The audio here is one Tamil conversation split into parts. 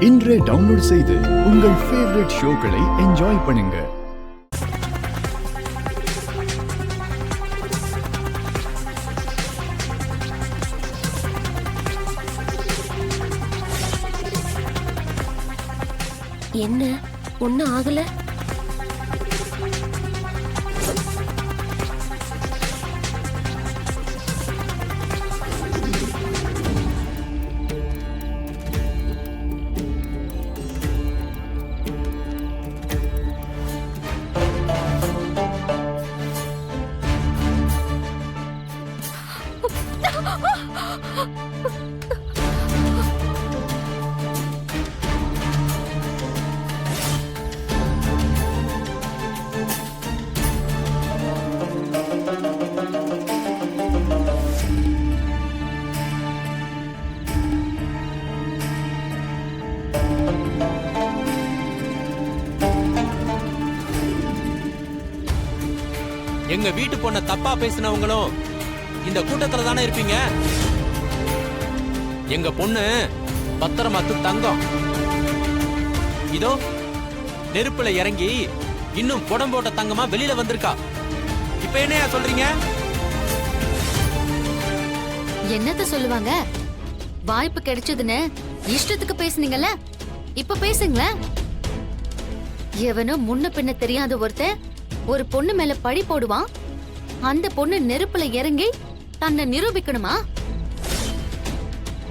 இன்றே டவுன்லோட் செய்து உங்கள் ஃபேவரட் ஷோக்களை என்ஜாய் பண்ணுங்க. என்ன ஒன்னும் ஆகல? எங்க வீட்டு பொண்ண தப்பா பேசினவங்களும் இந்த கூட்டத்துல தானே இருப்பீங்க. எங்க பொண்ணு பத்திரமாத்து தங்கம். இதோ நெருப்புல இறங்கி இன்னும் புடம் போட்ட தங்கமா வெளியில வந்திருக்கா. இப்ப என்னையா சொல்றீங்க? என்னத்த சொல்லுவாங்க? வாய்ப்பு கிடைச்சதுன்னு இஷ்டத்துக்கு பேசுனீங்கல்ல, இப்ப பேசுங்களேன். எவனோ முன்ன பின்ன தெரியாத ஒருத்தன் ஒரு பொண்ணு மேல பழி போடுவான். அந்த பொண்ணு நெருப்புல இறங்கி தன்னை நிரூபிக்கணுமா?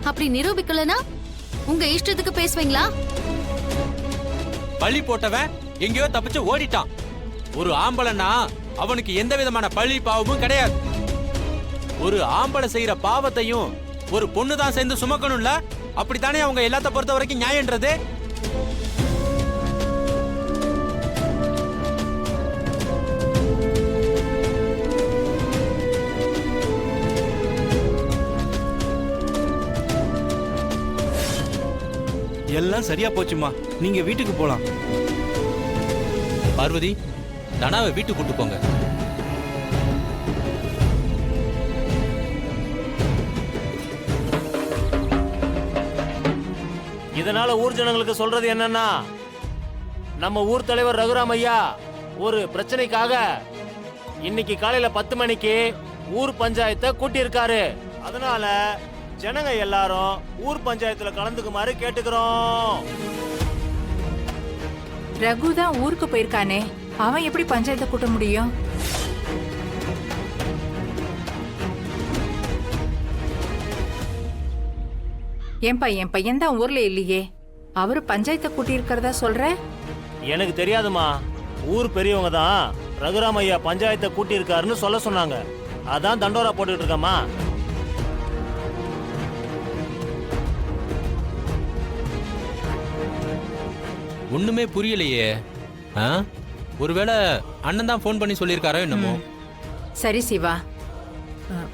அப்படி நிரூபிக்கலனா உங்க இஷ்டத்துக்கு பேசுவீங்களா? பழி போட்டவன் எங்கேயோ தப்பிச்சு ஓடிட்டான். ஒரு ஆம்பளனா அவனுக்கு எந்த விதமான பழி பாவமும் கிடையாது. ஒரு ஆம்பளை செய்யற பாவத்தையும் ஒரு பொண்ணு தான் சேர்ந்து சுமக்கணும்ல. அப்படித்தானே அவங்க எல்லாத்த பொறுத்த வரைக்கும் நியாயம்ன்றது. எல்லாம் சரியா போச்சுமா, நீங்க வீட்டுக்கு போலாம். பார்வதி, தனாவை வீட்டுக்கு கூட்டு போங்க. இதனால ஊர் ஜனங்களுக்கு சொல்றது என்னன்னா, நம்ம ஊர் தலைவர் ரகுராம் ஐயா ஒரு பிரச்சனைக்காக இன்னைக்கு காலையில 10 மணிக்கு ஊர் பஞ்சாயத்தை கூட்டியிருக்காரு. அதனால ஜனங்க எல்லாரும் ஊர் பஞ்சாயத்துல கலந்துக்குமாறு கேட்டுக்கிறோம். ரகு தான் ஊருக்கு போயிருக்கானே, அவன் எப்படி பஞ்சாயத்தை கூட்ட முடியும்? என் பையன் தான் ஊர்ல இல்லையே, அவரு பஞ்சாயத்தை கூட்டி இருக்கிறதா சொல்ற? எனக்கு தெரியாதுமா, ஊர் பெரியவங்க தான் ரகுராம் ஐயா பஞ்சாயத்தை கூட்டி இருக்காருன்னு சொல்ல சொன்னாங்க. அதான் தண்டோரா போட்டுட்டு இருக்கமா. ஒண்ணுமே புரியலையே. ஒருவேளை அண்ணன் தான் போன் பண்ணி சொல்லியிருக்காரோ என்னமோ. சரி சிவா,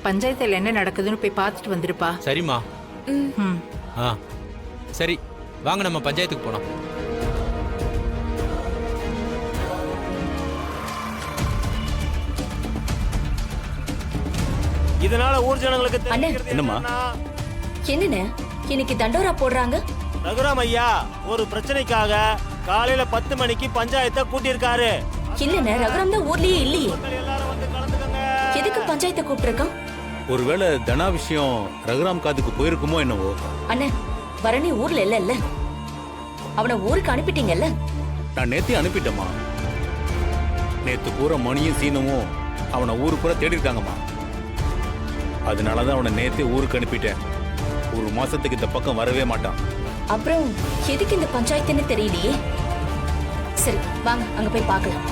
பஞ்சாயத்துல என்ன நடக்குதுன்னு போய் பார்த்துட்டு வந்துருப்பா. சரிம்மா. சரி, வாங்க நம்ம பஞ்சாயத்துக்கு போனோம். இதனால ஊர் ஜனங்களுக்கு என்னம்மா? என்னன்னு இன்னைக்கு தண்டோரா போடுறாங்க? ரகுராம் ஐயா ஒரு பிரச்சனைக்காக காலையில 10 மணிக்கு பஞ்சாயத்தை கூட்டியிருக்காரு. இல்லன்னு ரகுராம் தான் ஊர்லயே இல்லையே, எல்லாரும் வந்து கலந்துக்கங்க. எதுக்கு பஞ்சாயத்தை கூப்பிட்டுருக்கான்? ஒருவேளை தனா விஷயம் ரகுராம் காதுக்கு போயிருக்குமோ என்னவோ. அண்ணே, பரணி ஊர்ல இல்ல, அவனை ஊருக்கு அனுப்பிட்டீங்கல்ல? நான் நேத்தே அனுப்பிட்டேம்மா. நேத்து பூரா மணியும் சீனமும் அவனை ஊரு பூரா தேடி இருக்காங்கம்மா. அதனாலதான் அவனை நேத்தே ஊருக்கு அனுப்பிட்டேன். ஒரு மாசத்துக்கு இந்த பக்கம் வரவே மாட்டான். அப்புறம் எதுக்கு இந்த பஞ்சாயத்துன்னு தெரியலையே. சரி வாங்க அங்க போய் பார்க்கலாம்.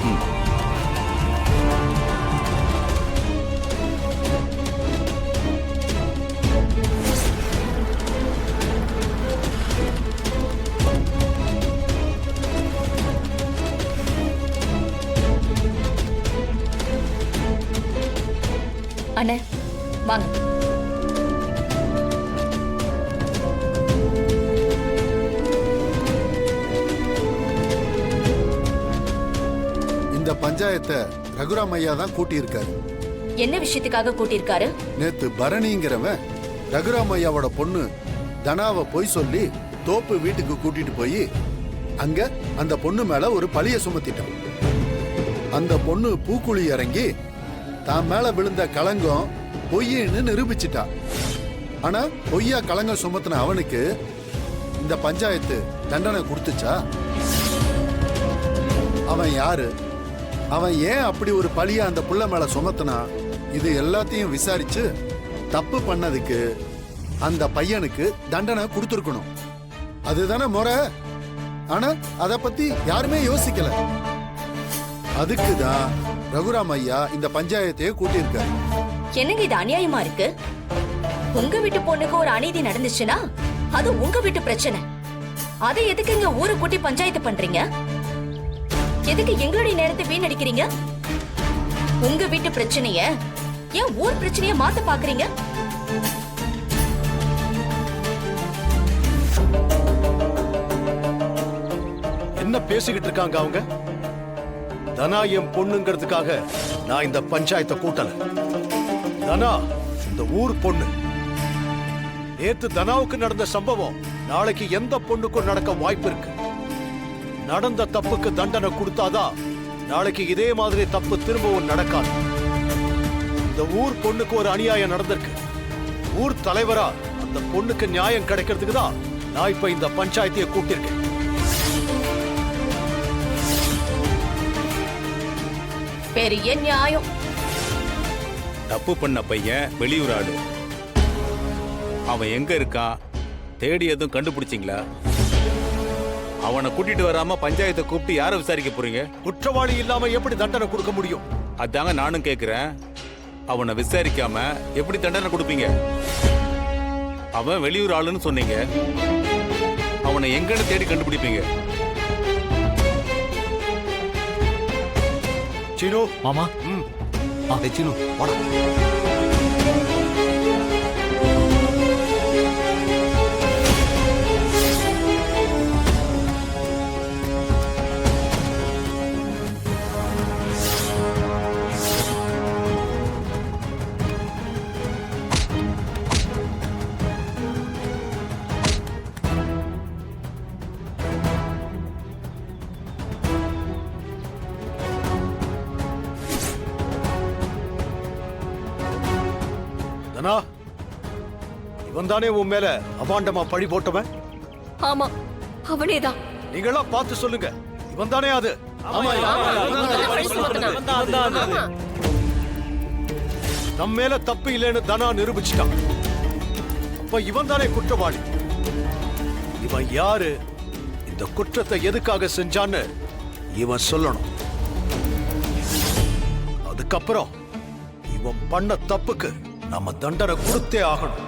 அண்ணே வாங்க. இந்த பஞ்சாயத்தை ரகுராம் ஐயா தான் கூட்டியிருக்காரு. என்ன விஷயத்துக்காக கூட்டியிருக்காரு? நேத்து பரணிங்கிறவன் ரகுராம் ஐயாவோட பொண்ணு தனாவை பொய் சொல்லி தோப்பு வீட்டுக்கு கூட்டிட்டு போய் அங்க அந்த பொண்ணு மேல ஒரு பழிய சுமத்திட்டான். அந்த பொண்ணு பூக்குழி இறங்கி தான் மேல விழுந்த களங்கம் பொய்ன்னு நிரூபிச்சிட்டா. ஆனா பொய்யா களங்கம் சுமத்தின அவனுக்கு இந்த பஞ்சாயத்து தண்டனை கொடுத்துச்சா? அவன் யாரு? அவன் ஏன் அப்படி ஒரு பழிய அந்த புள்ள மேல சுமத்தினா? இது எல்லாத்தையும் விசாரிச்சு தப்பு பண்ணதுக்கு அந்த பையனுக்கு தண்டனை கொடுத்துருக்கணும். அதுதானே முறை. ஆனா அத பத்தி யாருமே யோசிக்கல. அதுக்குதான் ரகுராம் ஐயா இந்த பஞ்சாயத்தையே கூட்டியிருக்காரு. என்னங்க இது அநியாயமா இருக்கு? உங்க வீட்டு பொண்ணுக்கு ஒரு அநீதி நடந்துச்சுன்னா அது உங்க வீட்டு பிரச்சனை. அதை எதுக்குங்க ஊரை கூட்டி பஞ்சாயத்து பண்றீங்க? எதுக்கு எங்களுடைய நேரத்தை வீணடிக்கிறீங்க? உங்க வீட்டு பிரச்சனைய ஏன் ஊர் பிரச்சனைய மாத்த பாக்குறீங்க? என்ன பேசிக்கிட்டு இருக்காங்க அவங்க? தனா என் பொண்ணுங்கிறதுக்காக நான் இந்த பஞ்சாயத்தை கூட்டல. தனா இந்த ஊர் பொண்ணு. நேத்து தனாவுக்கு நடந்த சம்பவம் நாளைக்கு எந்த பொண்ணுக்கும் நடக்க வாய்ப்பு இருக்கு. நடந்த தப்புக்கு தண்டனை கொடுத்தாதான் நாளைக்கு இதே மாதிரி தப்பு திரும்பவும் நடக்காது. இந்த ஊர் பொண்ணுக்கு ஒரு அநியாயம் நடந்திருக்கு. ஊர் தலைவரா அந்த பொண்ணுக்கு நியாயம் கிடைக்கிறதுக்கு தான் நான் இப்ப இந்த பஞ்சாயத்தையே கூட்டியிருக்கேன். பெரிய நியாயம். தப்பு பண்ண பையன் வெளியூர் ஆளு. அவன் எங்க இருக்கான் தேடி எதுவும் கண்டுபிடிச்சிங்களா? அவனை கூட்டிட்டு வராம பஞ்சாயத்தை கூப்பிட்டு யாரை விசாரிக்க போறீங்க? குற்றவாளி இல்லாம எப்படி தண்டனை கொடுக்க முடியும்? அதாங்க நானும் கேக்குறேன். அவனை விசாரிக்காம எப்படி தண்டனை கொடுப்பீங்க? அவன் வெளியூர் ஆளுன்னு சொன்னீங்க. அவனை எங்கன்னு தேடி கண்டுபிடிப்பீங்க? சீனு மாமா சீனு வாடா. தனா, இவன் தானே உன் மேல அபாண்டமா பழி போட்டவன்? ஆமா, அவனேதான். நீங்களா பார்த்து சொல்லுங்க. இவன் தானே அது? நம்ம மேல தப்பு இல்லைன்னு தனா நிரூபிச்சிட்டான். அப்ப இவன் தானே குற்றவாளி. இவன் யாரு, இந்த குற்றத்தை எதுக்காக செஞ்சான்னு இவன் சொல்லணும். அதுக்கப்புறம் இவன் பண்ண தப்புக்கு நம்ம தண்டனை கொடுத்தே ஆகணும்.